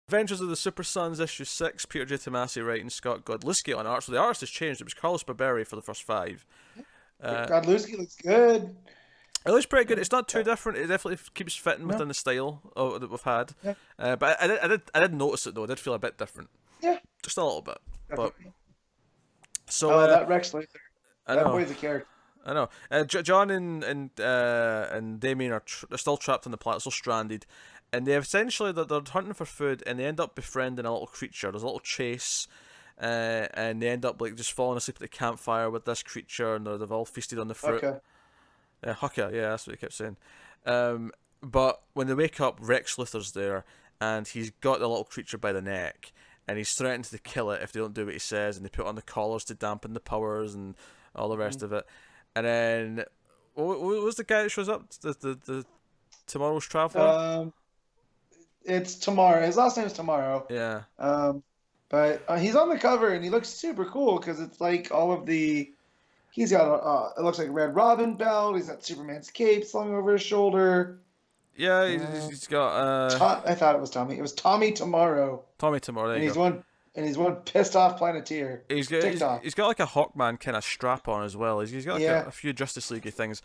Adventures of the Super Sons, issue 6, Peter J. Tomasi writing, Scott Godlewski on art. So the artist has changed. It was Carlos Barberi for the first 5. Godlewski looks good. It looks pretty good. It's not too different. It definitely keeps fitting within the style that we've had. Yeah. But I did notice it though. It did feel a bit different. Yeah, just a little bit. definitely. But so That Rex Luthor. That know. boy's a character. I know. John and Damien are they're still trapped on the planet, still stranded, and they're hunting for food, and they end up befriending a little creature. There's a little chase, and they end up like just falling asleep at the campfire with this creature, and they've all feasted on the fruit. Hucka, yeah, that's what he kept saying. But when they wake up, Rex Luthor's there, and he's got the little creature by the neck, and he's threatened to kill it if they don't do what he says, and they put on the collars to dampen the powers and all the rest of it. And then, what was the guy that shows up? The Tomorrow's Traveler? It's Tomorrow. His last name is Tomorrow. Yeah. But he's on the cover, and he looks super cool because it's like all of the. He's got it looks like a Red Robin belt. He's got Superman's cape slung over his shoulder. Yeah, he's got. I thought it was Tommy. It was Tommy Tomorrow. Tommy Tomorrow. There and you go. He's one pissed off Planeteer. He's got like a Hawkman kind of strap on as well. He's got like a few Justice League things.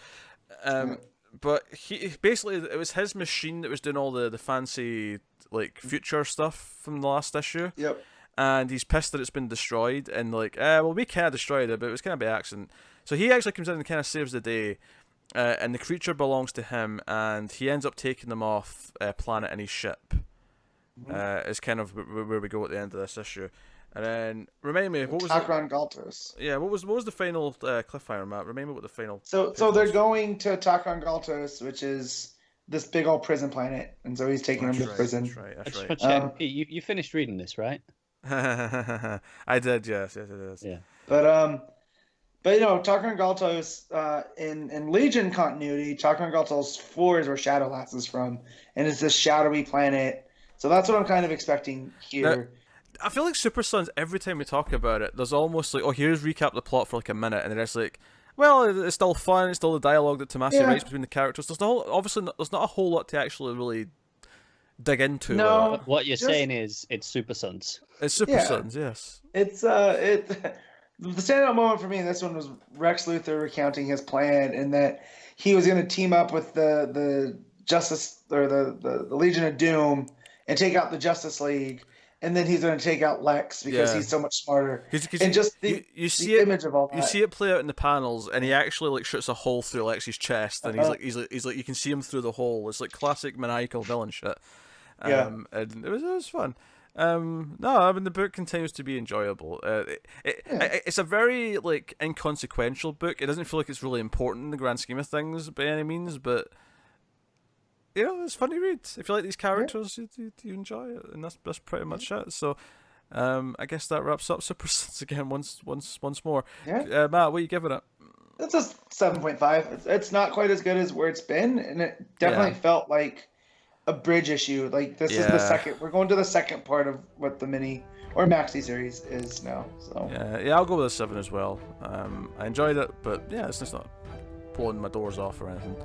But he basically, it was his machine that was doing all the fancy like future stuff from the last issue. Yep. And he's pissed that it's been destroyed, and like, well, we kind of destroyed it, but it was kind of by accident. So he actually comes in and kind of saves the day, and the creature belongs to him, and he ends up taking them off planet in his ship. Is kind of where we go at the end of this issue. And then remind me, what was Takran Galtos? Yeah, what was the final cliffhanger, Matt? Remind me what the final. So they're going to Takran Galtos, which is this big old prison planet, and so he's taking them to prison. That's right. You finished reading this, right? I did, yes. Yeah. But Takran Galtos in Legion continuity, Takran Galtos 4 is where Shadowlass is from, and it's this shadowy planet. So that's what I'm kind of expecting here. Now, I feel like Super Sons, every time we talk about it, there's almost like, here's recap the plot for like a minute, and then it's like, well, it's still fun, it's still the dialogue that Tomasi writes between the characters. There's there's not a whole lot to actually really dig into. No, what you're saying is it's Super Sons. It's Super Sons, yes. It's the standout moment for me in this one was Rex Luthor recounting his plan, and that he was going to team up with the Justice or the Legion of Doom and take out the Justice League, and then he's going to take out Lex because he's so much smarter. And just the image of all that. You see it play out in the panels, and he actually like shoots a hole through Lex's chest, and he's like you can see him through the hole. It's like classic maniacal villain shit. And it was fun. No, I mean the book continues to be enjoyable. It's a very like inconsequential book. It doesn't feel like it's really important in the grand scheme of things by any means, but it's fun to read. If you like these characters, you enjoy it, and that's pretty much it. So, I guess that wraps up Super Sons again once more. Yeah. Matt, what are you giving it? It's a 7.5. It's not quite as good as where it's been, and it definitely felt like a bridge issue. Like this is the second. We're going to the second part of what the mini or maxi series is now. So yeah, I'll go with a 7 as well. I enjoyed it, but it's just not blowing my doors off or anything.